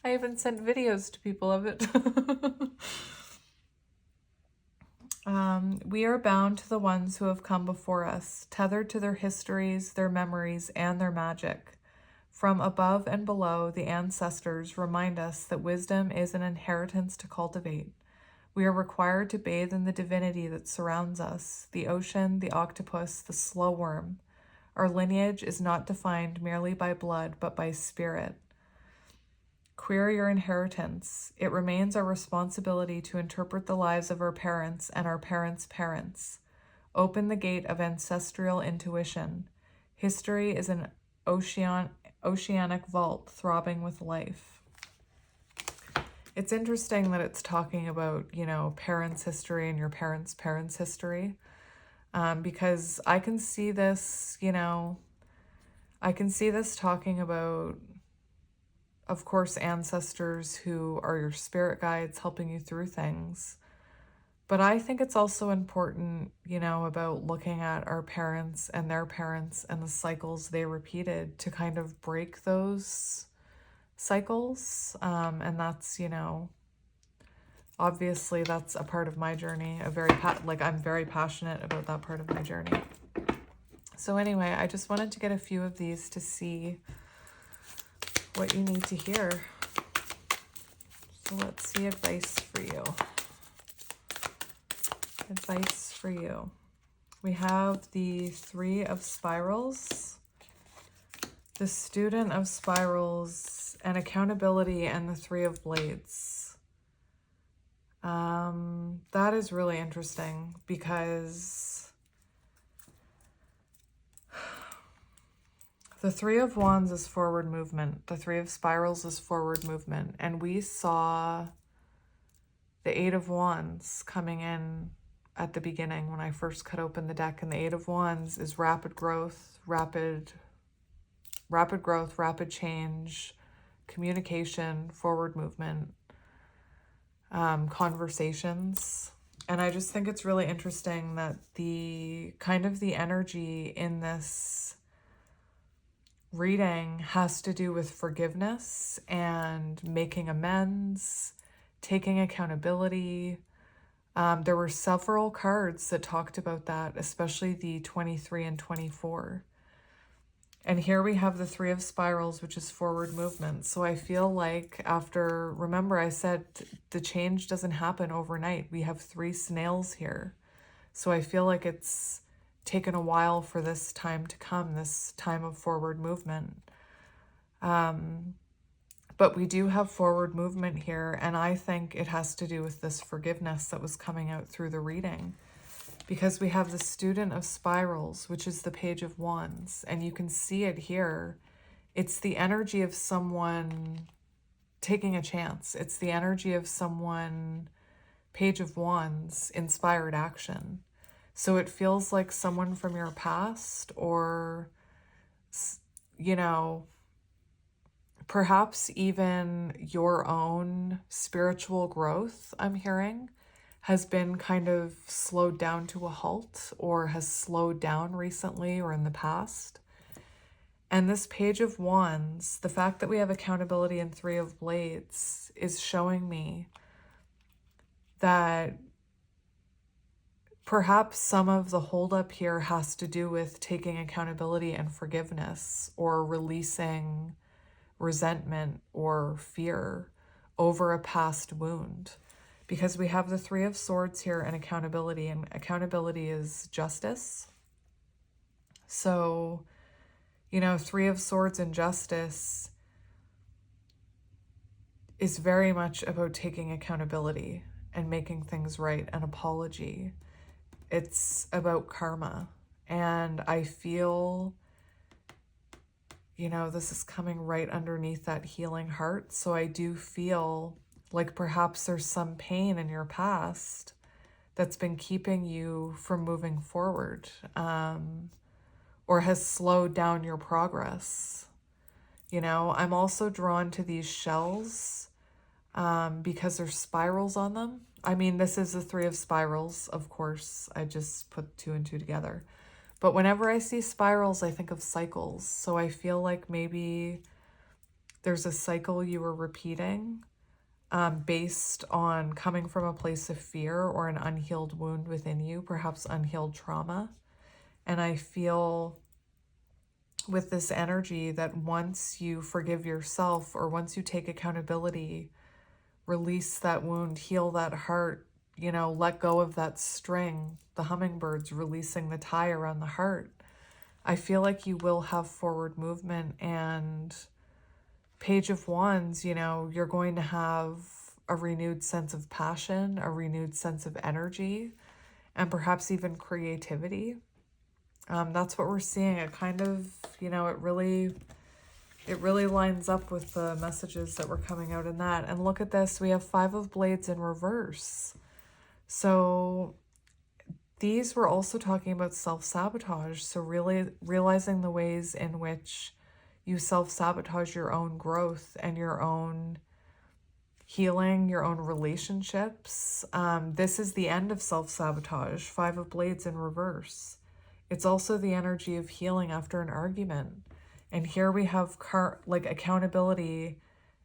I even sent videos to people of it. We are bound to the ones who have come before us, tethered to their histories, their memories, and their magic. From above and below, the ancestors remind us that wisdom is an inheritance to cultivate. We are required to bathe in the divinity that surrounds us, the ocean, the octopus, the slow worm. Our lineage is not defined merely by blood, but by spirit. Queer your inheritance. It remains our responsibility to interpret the lives of our parents and our parents' parents. Open the gate of ancestral intuition. History is an oceanic vault throbbing with life. It's interesting that it's talking about, you know, parents' history and your parents' parents' history, because I can see this, you know, I can see this talking about, of course, ancestors who are your spirit guides helping you through things. But I think it's also important, you know, about looking at our parents and their parents and the cycles they repeated to kind of break those cycles. And that's, you know, obviously that's a part of my journey, I'm very passionate about that part of my journey. So anyway, I just wanted to get a few of these to see what you need to hear. So let's see advice for you. Advice for you. We have the Three of Spirals, the Student of Spirals, and accountability, and the Three of Blades. That is really interesting because the Three of Wands is forward movement. The Three of Spirals is forward movement. And we saw the Eight of Wands coming in at the beginning when I first cut open the deck. And the Eight of Wands is rapid growth, rapid change, communication, forward movement, conversations. And I just think it's really interesting that the kind of the energy in this reading has to do with forgiveness and making amends, taking accountability. There were several cards that talked about that, especially the 23 and 24. And here we have the Three of Spirals, which is forward movement. So I feel like after, remember I said the change doesn't happen overnight. We have 3 snails here. So I feel like it's taken a while for this time to come, this time of forward movement. But we do have forward movement here, and I think it has to do with this forgiveness that was coming out through the reading. Because we have the Student of Spirals, which is the Page of Wands, and you can see it here. It's the energy of someone taking a chance. It's the energy of someone Page of Wands, inspired action. So it feels like someone from your past, or, you know, perhaps even your own spiritual growth, I'm hearing, has been kind of slowed down to a halt, or has slowed down recently or in the past. And this Page of Wands, the fact that we have accountability and Three of Blades, is showing me that perhaps some of the holdup here has to do with taking accountability and forgiveness, or releasing resentment or fear over a past wound. Because we have the Three of Swords here and accountability is justice. So, you know, Three of Swords and justice is very much about taking accountability and making things right, an apology. It's about karma. And I feel, you know, this is coming right underneath that healing heart. So I do feel like perhaps there's some pain in your past that's been keeping you from moving forward, or has slowed down your progress. You know, I'm also drawn to these shells because there's spirals on them. I mean, this is the Three of Spirals, of course. I just put 2 and 2 together. But whenever I see spirals, I think of cycles. So I feel like maybe there's a cycle you were repeating based on coming from a place of fear or an unhealed wound within you, perhaps unhealed trauma. And I feel with this energy that once you forgive yourself, or once you take accountability, release that wound, heal that heart, you know, let go of that string, the hummingbirds releasing the tie around the heart, I feel like you will have forward movement. And Page of Wands, you know, you're going to have a renewed sense of passion, a renewed sense of energy, and perhaps even creativity. That's what we're seeing. It kind of, you know, it really lines up with the messages that were coming out in that. And look at this, we have 5 of Blades in reverse. So these were also talking about self-sabotage. So really realizing the ways in which you self-sabotage your own growth and your own healing, your own relationships. This is the end of self-sabotage, 5 of Blades in reverse. It's also the energy of healing after an argument. And here we have like accountability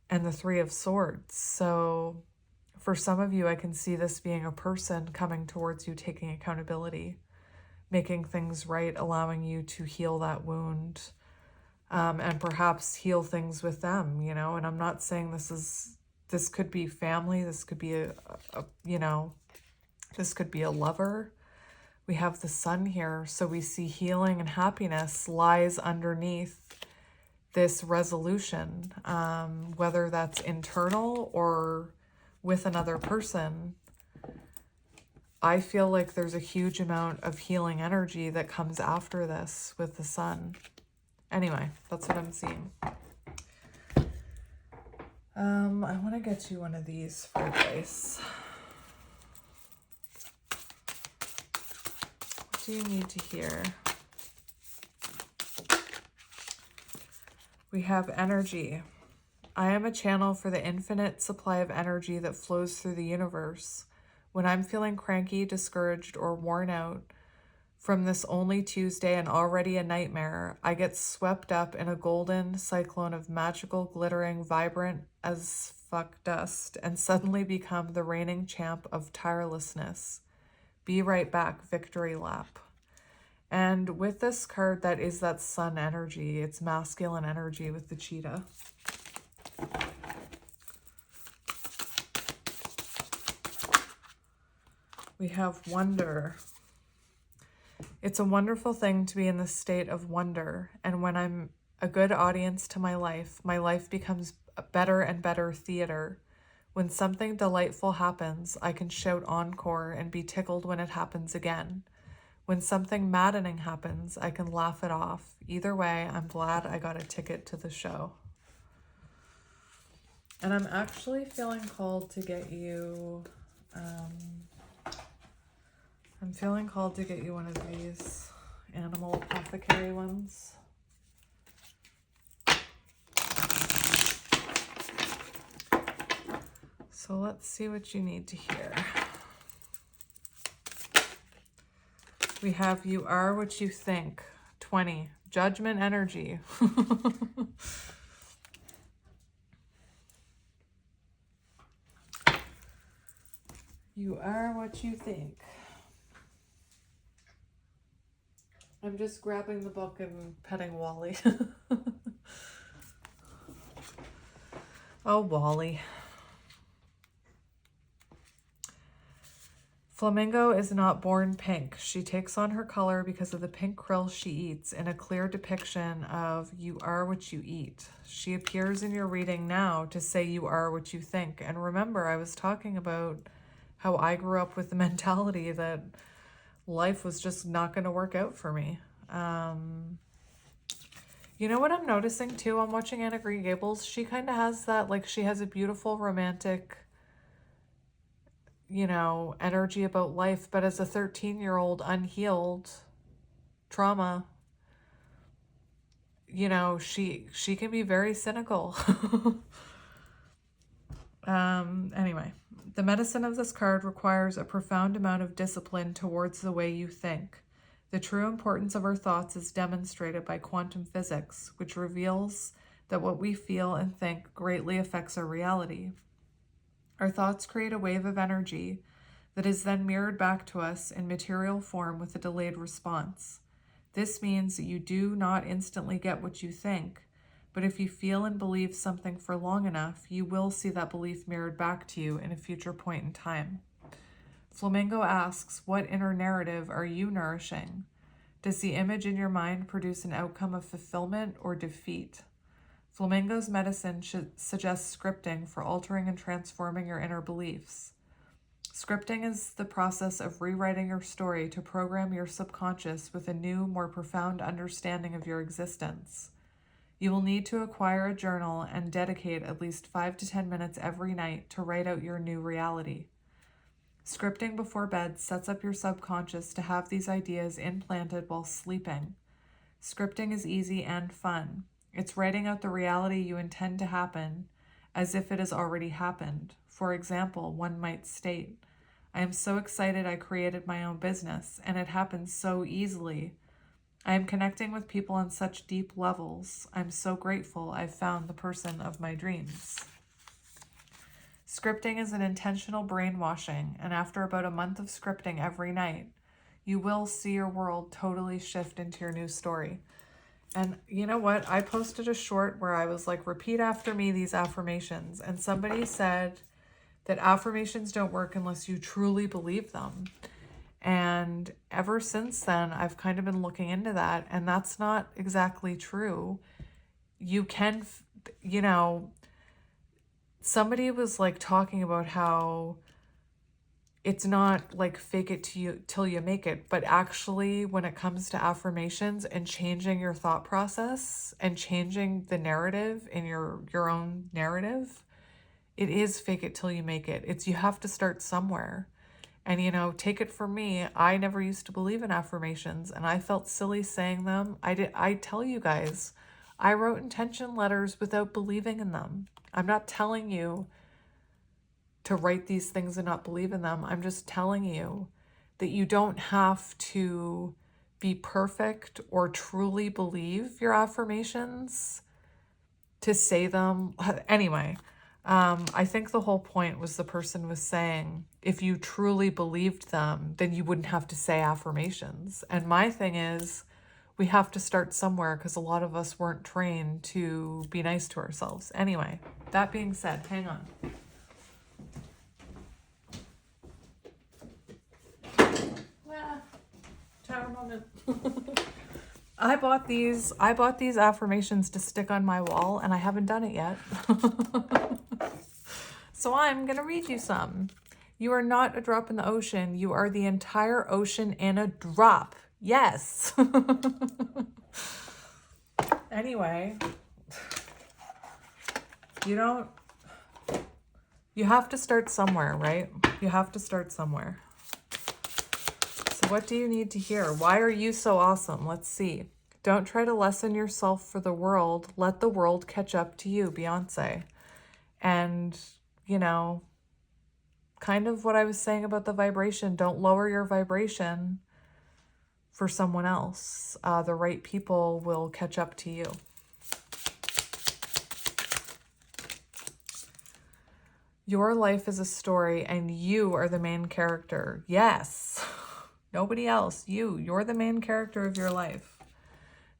and the Three of Swords. So for some of you, I can see this being a person coming towards you, taking accountability, making things right, allowing you to heal that wound, and perhaps heal things with them, you know. And I'm not saying this could be family, this could be you know, this could be a lover. We have the Sun here, so we see healing and happiness lies underneath this resolution, whether that's internal or with another person. I feel like there's a huge amount of healing energy that comes after this with the Sun. Anyway, that's what I'm seeing. I want to get you one of these for advice. What do you need to hear? We have energy. I am a channel for the infinite supply of energy that flows through the universe. When I'm feeling cranky, discouraged, or worn out from this only Tuesday and already a nightmare, I get swept up in a golden cyclone of magical, glittering, vibrant as fuck dust, and suddenly become the reigning champ of tirelessness. Be right back, victory lap. And with this card, that is that Sun energy. It's masculine energy with the cheetah. We have wonder. It's a wonderful thing to be in the state of wonder. And when I'm a good audience to my life becomes better and better theater. When something delightful happens, I can shout encore and be tickled when it happens again. When something maddening happens, I can laugh it off. Either way, I'm glad I got a ticket to the show. And I'm actually feeling called to get you I'm feeling called to get you one of these animal apothecary ones. So let's see what you need to hear. We have you are what you think. 20. Judgment energy. You are what you think. I'm just grabbing the book and petting Wally. Oh, Wally. Flamingo is not born pink. She takes on her color because of the pink krill she eats in a clear depiction of you are what you eat. She appears in your reading now to say you are what you think. And remember, I was talking about how I grew up with the mentality that life was just not going to work out for me. You know what I'm noticing too? I'm watching Anna Green Gables. She kind of has that, like, she has a beautiful romantic, you know, energy about life, but as a 13-year-old unhealed trauma, you know, she can be very cynical. Anyway, the medicine of this card requires a profound amount of discipline towards the way you think. The true importance of our thoughts is demonstrated by quantum physics, which reveals that what we feel and think greatly affects our reality. Our thoughts create a wave of energy that is then mirrored back to us in material form with a delayed response. This means that you do not instantly get what you think, but if you feel and believe something for long enough, you will see that belief mirrored back to you in a future point in time. Flamingo asks, what inner narrative are you nourishing? Does the image in your mind produce an outcome of fulfillment or defeat? Flamingo's medicine suggests scripting for altering and transforming your inner beliefs. Scripting is the process of rewriting your story to program your subconscious with a new, more profound understanding of your existence. You will need to acquire a journal and dedicate at least 5 to 10 minutes every night to write out your new reality. Scripting before bed sets up your subconscious to have these ideas implanted while sleeping. Scripting is easy and fun. It's writing out the reality you intend to happen as if it has already happened. For example, one might state, I am so excited I created my own business, and it happened so easily. I am connecting with people on such deep levels. I'm so grateful I've found the person of my dreams. Scripting is an intentional brainwashing, and after about a month of scripting every night, you will see your world totally shift into your new story. And you know what? I posted a short where I was like, repeat after me these affirmations. And somebody said that affirmations don't work unless you truly believe them. And ever since then, I've kind of been looking into that. And that's not exactly true. You can, you know, somebody was like talking about how it's not like fake it till you make it, but actually when it comes to affirmations and changing your thought process and changing the narrative in your own narrative, it is fake it till you make it. It's, you have to start somewhere. And, you know, take it from me, I never used to believe in affirmations and I felt silly saying them. I tell you guys, I wrote intention letters without believing in them. I'm not telling you to write these things and not believe in them. I'm just telling you that you don't have to be perfect or truly believe your affirmations to say them. Anyway, I think the whole point was the person was saying, if you truly believed them, then you wouldn't have to say affirmations. And my thing is, we have to start somewhere because a lot of us weren't trained to be nice to ourselves. Anyway, that being said, hang on. Tower moment. I bought these affirmations to stick on my wall and I haven't done it yet. So I'm going to read you some. You are not a drop in the ocean. You are the entire ocean in a drop. Yes. Anyway, you have to start somewhere, right? You have to start somewhere. So what do you need to hear? Why are you so awesome? Let's see. Don't try to lessen yourself for the world. Let the world catch up to you, Beyonce. And, you know, kind of what I was saying about the vibration. Don't lower your vibration for someone else. The right people will catch up to you. Your life is a story and you are the main character. Yes. Nobody else. You're the main character of your life.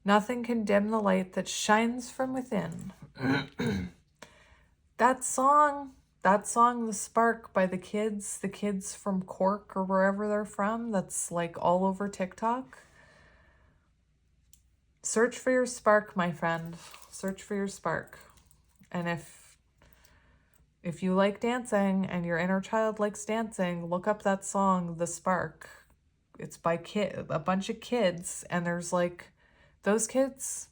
Nothing can dim the light that shines from within. That song, The Spark by the kids from Cork or wherever they're from, that's like all over TikTok. Search for your spark, my friend. Search for your spark. And if you like dancing and your inner child likes dancing, look up that song, The Spark. It's by a bunch of kids, and there's like, those kids,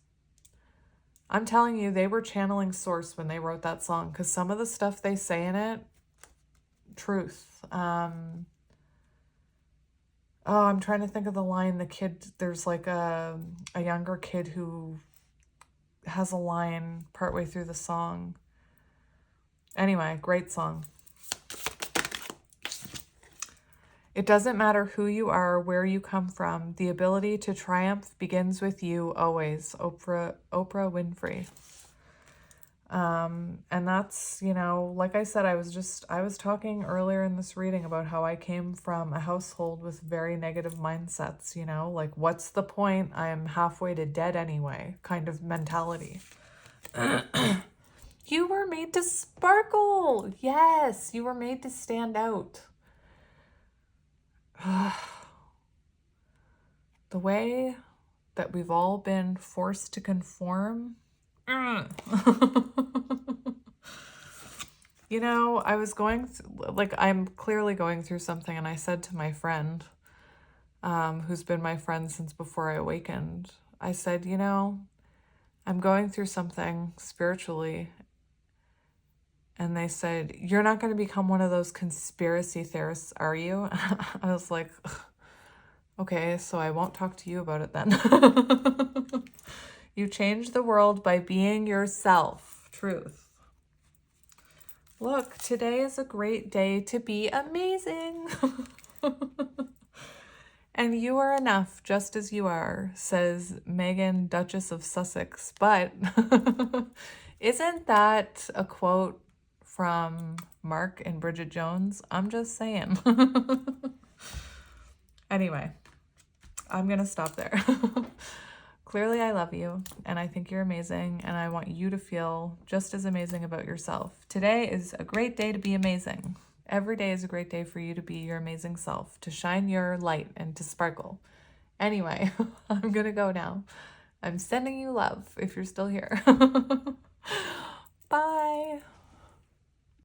I'm telling you, they were channeling source when they wrote that song, because some of the stuff they say in it, truth. Oh, I'm trying to think of the line. The kid, there's like a younger kid who has a line partway through the song. Anyway, great song. It doesn't matter who you are, where you come from. The ability to triumph begins with you always. Oprah Winfrey. And that's, you know, like I said, I was talking earlier in this reading about how I came from a household with very negative mindsets, you know, like, what's the point? I'm halfway to dead anyway, kind of mentality. You were made to sparkle. Yes, you were made to stand out. The way that we've all been forced to conform. You know, I was I'm clearly going through something, and I said to my friend, who's been my friend since before I awakened, I said, you know, I'm going through something spiritually. And they said, you're not going to become one of those conspiracy theorists, are you? I was like, okay, so I won't talk to you about it then. You change the world by being yourself. Truth. Look, today is a great day to be amazing. And you are enough just as you are, says Megan, Duchess of Sussex. But isn't that a quote from Mark and Bridget Jones? I'm just saying. Anyway, I'm going to stop there. Clearly, I love you, and I think you're amazing, and I want you to feel just as amazing about yourself. Today is a great day to be amazing. Every day is a great day for you to be your amazing self, to shine your light and to sparkle. Anyway, I'm going to go now. I'm sending you love if you're still here. Bye.